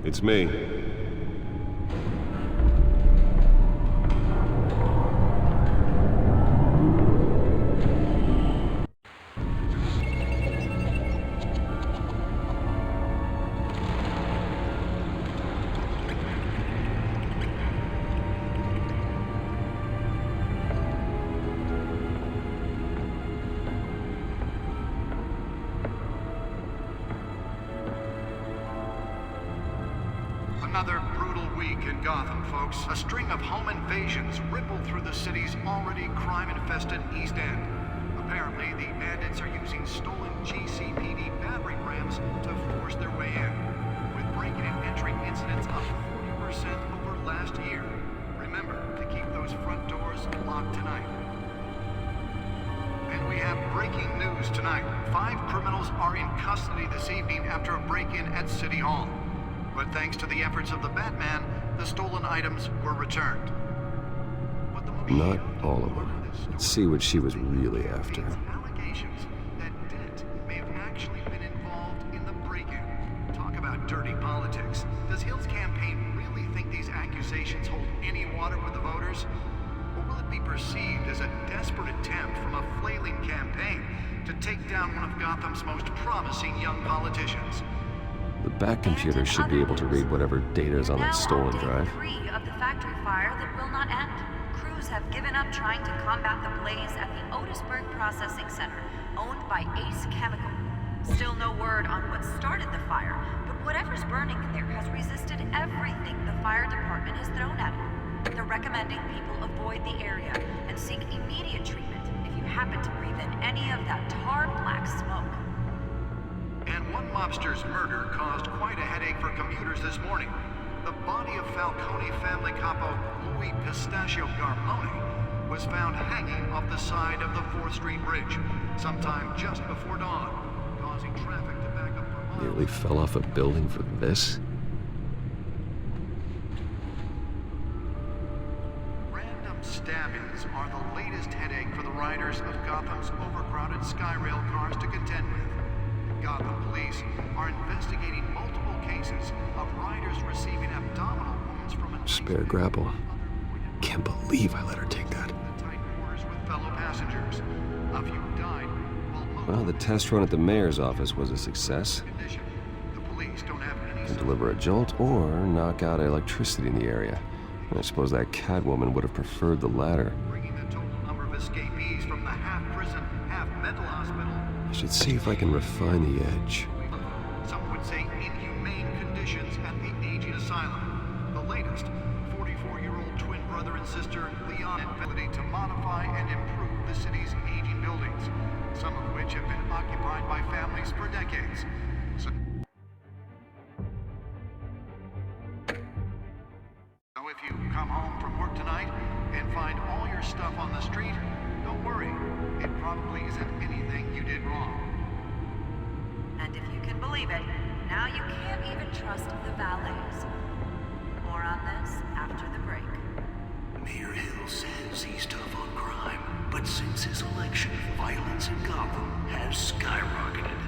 It's me. Another brutal week in Gotham, folks. A string of home invasions rippled through the city's already crime-infested East End. Apparently, the bandits are using stolen GCPD battering rams to force their way in, with break-in and entry incidents up 40% over last year. Remember to keep those front doors locked tonight. And we have breaking news tonight. 5 criminals are in custody this evening after a break-in at City Hall. But thanks to the efforts of the Batman, the stolen items were returned. Not all of them. Let's see what she was really after. Allegations that Dent may have actually been involved in the break-in. Talk about dirty politics. Does Hill's campaign really think these accusations hold any water with the voters? Or will it be perceived as a desperate attempt from a flailing campaign to take down one of Gotham's most promising young politicians? The back computer should be able to read whatever data is on that stolen drive. Now on day 3 of the factory fire that will not end. Crews have given up trying to combat the blaze at the Otisburg Processing Center, owned by Ace Chemical. Still no word on what started the fire, but whatever's burning in there has resisted everything the fire department has thrown at it. They're recommending people avoid the area and seek immediate treatment if you happen to breathe in any of that tar black smoke. And one mobster's murder caused quite a headache for commuters this morning. The body of Falcone family capo Louis Pistachio Garmone was found hanging off the side of the 4th Street Bridge sometime just before dawn, causing traffic to back up for miles. Nearly fell off a building for this? Random stabbings are the latest headache for the riders of Gotham's overcrowded Skyrail cars to contend with. Gotham police are investigating multiple cases of riders receiving abdominal wounds from a Spare grapple. Can't believe I let her take that. tight quarters with fellow passengers. A few died, while Well, the test run at the mayor's office was a success. condition. The police don't have any Can deliver a jolt or knock out electricity in the area. I suppose that Catwoman would have preferred the latter. bringing the total number of escapees from the half-prison, half-mental hospital. I should see if I can refine the edge. Some would say inhumane conditions at the aging asylum. The latest, 44-year-old twin brother and sister Leon ability to modify and improve the city's aging buildings, some of which have been occupied by families for decades. So if you come home from work tonight and find all your stuff on the street, don't worry. It probably isn't anything you did wrong. And if you can believe it, now you can't even trust the valets. More on this after the break. Mayor Hill says he's tough on crime, but since his election, violence in Gotham has skyrocketed.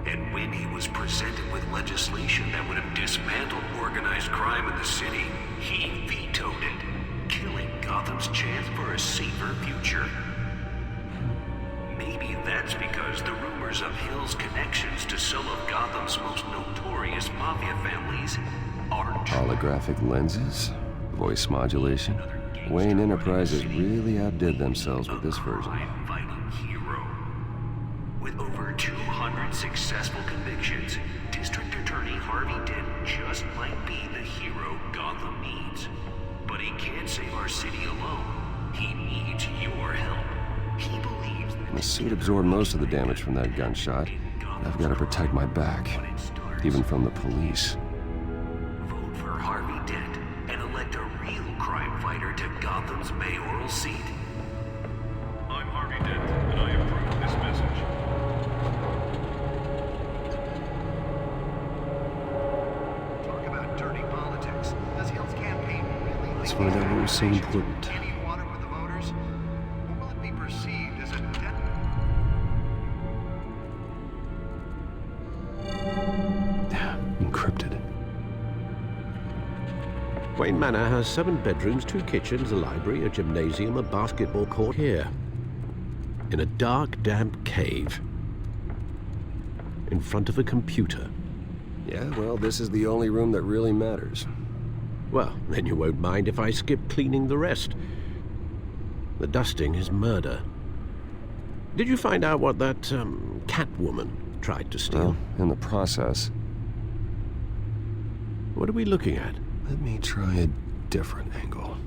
And when he was presented with legislation that would have dismantled organized crime in the city, he vetoed it, killing Gotham's chance for a safer future. Maybe that's because the rumors of Hill's connections to some of Gotham's most notorious mafia families aren't true. Holographic lenses? Voice modulation? Wayne Enterprises really outdid themselves with this version. Crime-fighting hero. With over 200 successful convictions, District Attorney Harvey Dent just might be the hero Gotham needs. But he can't save our city alone. He needs your help. He believes that The suit absorbed most of the damage from that gunshot. I've got to protect my back, even from the police. vote for Harvey Dent and elect a real crime fighter to Gotham's mayoral seat. I'm Harvey Dent, and I approve this message. Talk about dirty politics. Does Hill's campaign really Let's think find out what was so these important. any water with the voters? Or will it be perceived as a death? Encrypted. Wayne Manor has 7 bedrooms, 2 kitchens, a library, a gymnasium, a basketball court here. In a dark, damp cave. In front of a computer. Yeah, well, this is the only room that really matters. Well, then you won't mind if I skip cleaning the rest. The dusting is murder. Did you find out what that, Catwoman tried to steal? Well, in the process. What are we looking at? Let me try a different angle.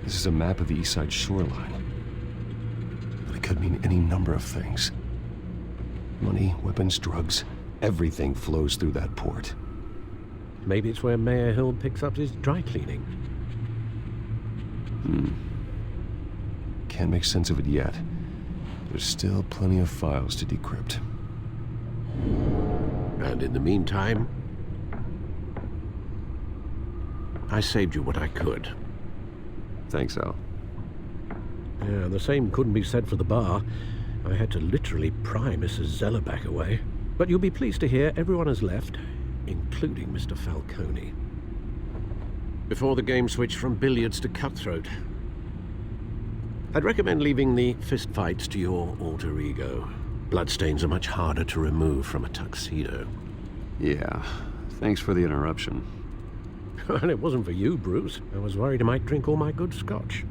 This is a map of the east side shoreline. But it could mean any number of things. Money, weapons, drugs, everything flows through that port. Maybe it's where Mayor Hill picks up his dry cleaning. Can't make sense of it yet. There's still plenty of files to decrypt. And in the meantime, I saved you what I could. Thanks, Al. Yeah, the same couldn't be said for the bar. I had to literally pry Mrs. Zellerback away. But you'll be pleased to hear everyone has left, including Mr. Falcone. Before the game switched from billiards to cutthroat. I'd recommend leaving the fistfights to your alter ego. Bloodstains are much harder to remove from a tuxedo. Yeah, thanks for the interruption. And it wasn't for you, Bruce. I was worried I might drink all my good scotch.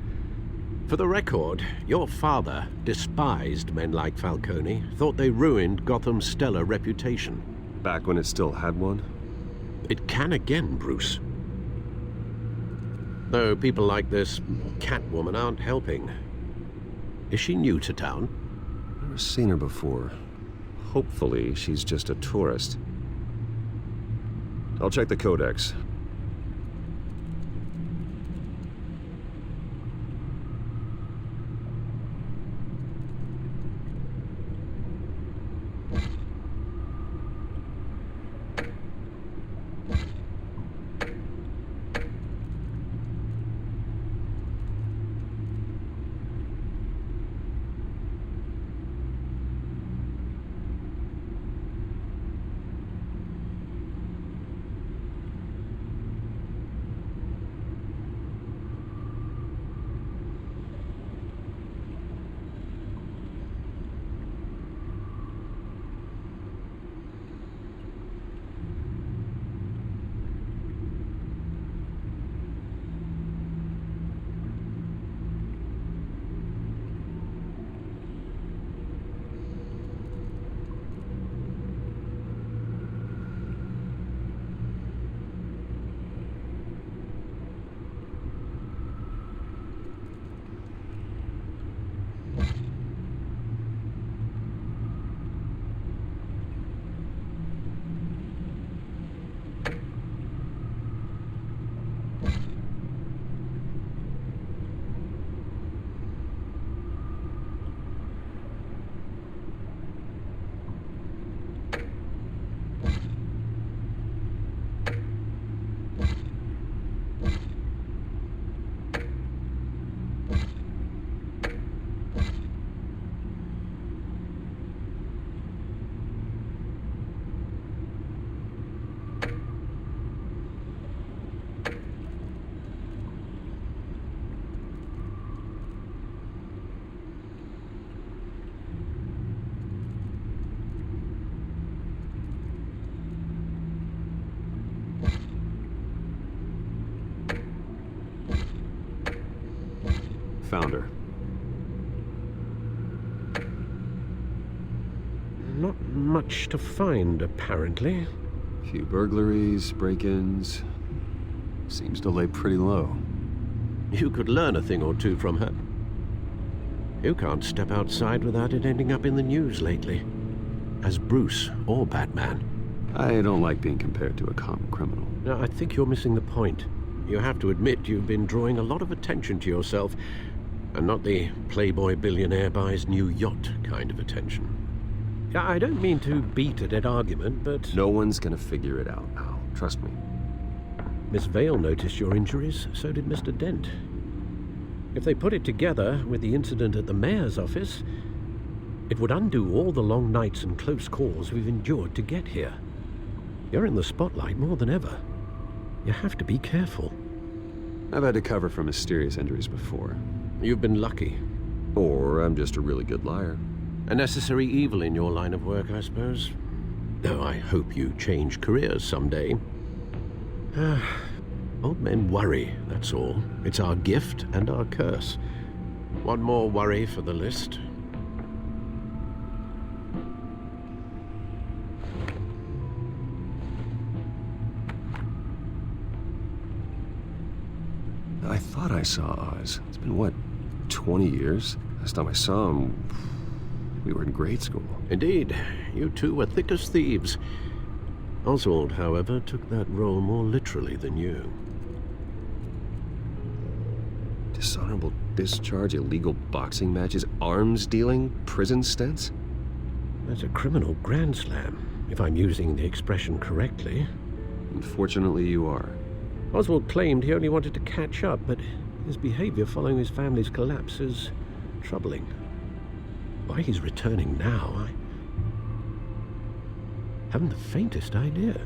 For the record, your father despised men like Falcone, thought they ruined Gotham's stellar reputation. Back when it still had one? It can again, Bruce. Though people like this Catwoman aren't helping. Is she new to town? Never seen her before. Hopefully, she's just a tourist. I'll check the codex. Found her. Not much to find, apparently. Few burglaries, break-ins. Seems to lay pretty low. You could learn a thing or two from her. You can't step outside without it ending up in the news lately. As Bruce or Batman. I don't like being compared to a common criminal. No, I think you're missing the point. you have to admit you've been drawing a lot of attention to yourself, and not the playboy billionaire buys new yacht kind of attention. Yeah, I don't mean to beat a dead argument, but... No one's gonna figure it out, Al. Trust me. Miss Vale noticed your injuries, so did Mr. Dent. If they put it together with the incident at the mayor's office, it would undo all the long nights and close calls we've endured to get here. You're in the spotlight more than ever. You have to be careful. I've had to cover for mysterious injuries before. You've been lucky. Or I'm just a really good liar. A necessary evil in your line of work, I suppose. Though I hope you change careers someday. Old men worry, that's all. It's our gift and our curse. One more worry for the list. I thought I saw Oz. It's been, what, 20 years? Last time I saw him, we were in grade school. Indeed, you two were thick as thieves. Oswald, however, took that role more literally than you. Dishonorable discharge, illegal boxing matches, arms dealing, prison stints? That's a criminal grand slam, if I'm using the expression correctly. Unfortunately, you are. Oswald claimed he only wanted to catch up, but his behavior following his family's collapse is troubling. Why he's returning now, I haven't the faintest idea.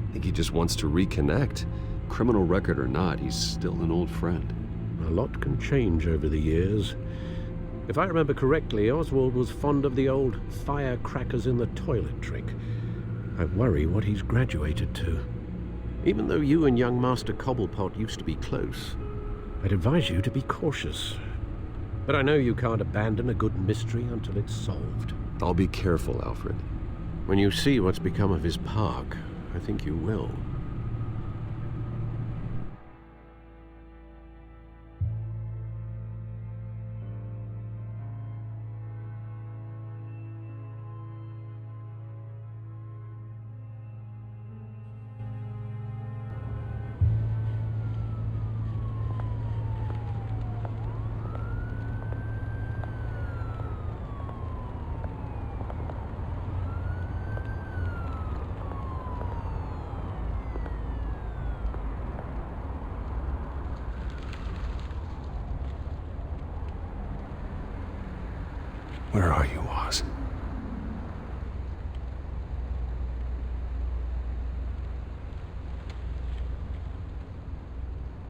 I think he just wants to reconnect. Criminal record or not, he's still an old friend. A lot can change over the years. If I remember correctly, Oswald was fond of the old firecrackers in the toilet trick. I worry what he's graduated to. Even though you and young Master Cobblepot used to be close, I'd advise you to be cautious. But I know you can't abandon a good mystery until it's solved. I'll be careful, Alfred. When you see what's become of his park, I think you will. Where are you, Oz?